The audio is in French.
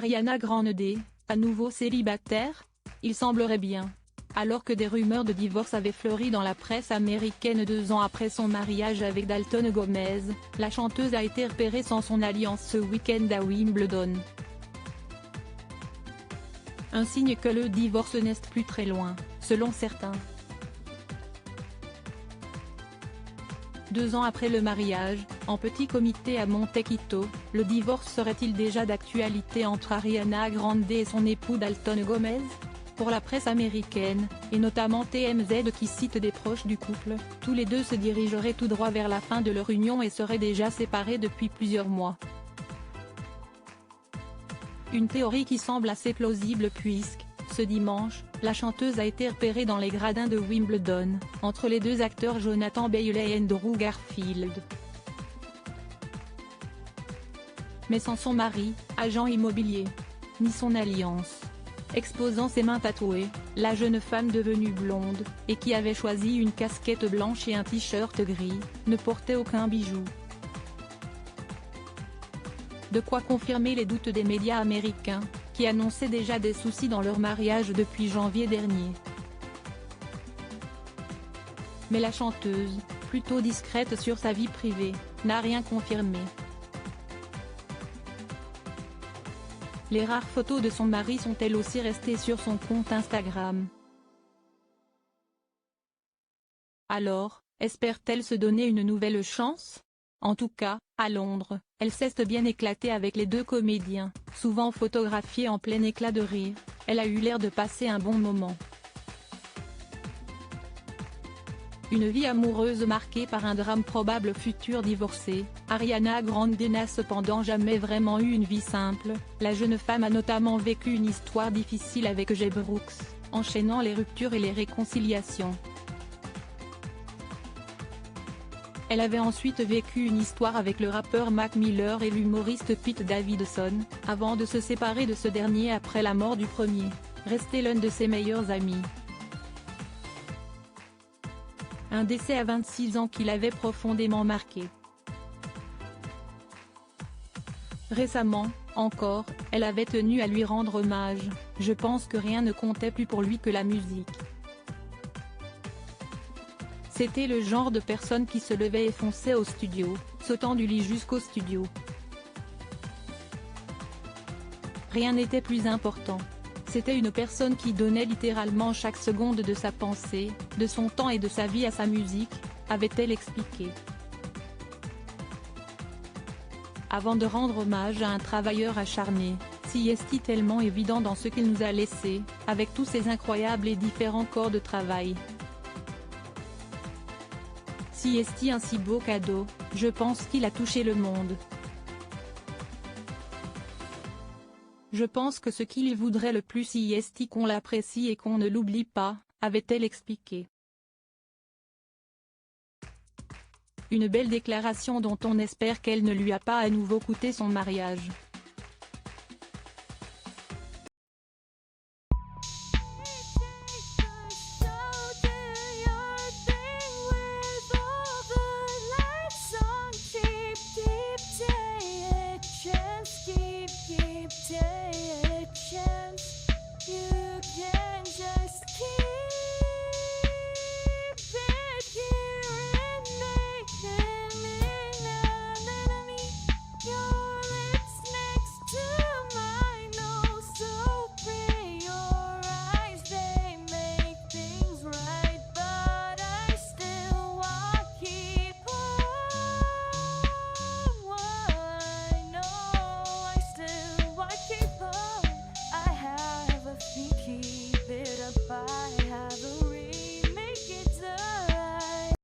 Ariana Grande, à nouveau célibataire? Il semblerait bien. Alors que des rumeurs de divorce avaient fleuri dans la presse américaine 2 ans après son mariage avec Dalton Gomez, la chanteuse a été repérée sans son alliance ce week-end à Wimbledon. Un signe que le divorce n'est plus très loin, selon certains. 2 ans après le mariage, en petit comité à Montecito, le divorce serait-il déjà d'actualité entre Ariana Grande et son époux Dalton Gomez? Pour la presse américaine, et notamment TMZ qui cite des proches du couple, tous les deux se dirigeraient tout droit vers la fin de leur union et seraient déjà séparés depuis plusieurs mois. Une théorie qui semble assez plausible puisque, ce dimanche, la chanteuse a été repérée dans les gradins de Wimbledon, entre les deux acteurs Jonathan Bailey et Andrew Garfield. Mais sans son mari, agent immobilier, ni son alliance. Exposant ses mains tatouées, la jeune femme devenue blonde, et qui avait choisi une casquette blanche et un t-shirt gris, ne portait aucun bijou. De quoi confirmer les doutes des médias américains, qui annonçaient déjà des soucis dans leur mariage depuis janvier dernier. Mais la chanteuse, plutôt discrète sur sa vie privée, n'a rien confirmé. Les rares photos de son mari sont elles aussi restées sur son compte Instagram. Alors, espère-t-elle se donner une nouvelle chance? En tout cas, à Londres, elle s'est bien éclatée avec les deux comédiens, souvent photographiés en plein éclat de rire. Elle a eu l'air de passer un bon moment. Une vie amoureuse marquée par un drame probable futur divorcé, Ariana Grande n'a cependant jamais vraiment eu une vie simple. La jeune femme a notamment vécu une histoire difficile avec Jay Brooks, enchaînant les ruptures et les réconciliations. Elle avait ensuite vécu une histoire avec le rappeur Mac Miller et l'humoriste Pete Davidson, avant de se séparer de ce dernier après la mort du premier, resté l'un de ses meilleurs amis. Un décès à 26 ans qui l'avait profondément marqué. Récemment, encore, elle avait tenu à lui rendre hommage. Je pense que rien ne comptait plus pour lui que la musique. C'était le genre de personne qui se levait et fonçait au studio, sautant du lit jusqu'au studio. Rien n'était plus important. C'était une personne qui donnait littéralement chaque seconde de sa pensée, de son temps et de sa vie à sa musique, avait-elle expliqué. Avant de rendre hommage à un travailleur acharné, si est-il tellement évident dans ce qu'il nous a laissé, avec tous ces incroyables et différents corps de travail. Si est-il un si beau cadeau, je pense qu'il a touché le monde. Je pense que ce qu'il voudrait le plus est qu'on l'apprécie et qu'on ne l'oublie pas, avait-elle expliqué. Une belle déclaration dont on espère qu'elle ne lui a pas à nouveau coûté son mariage.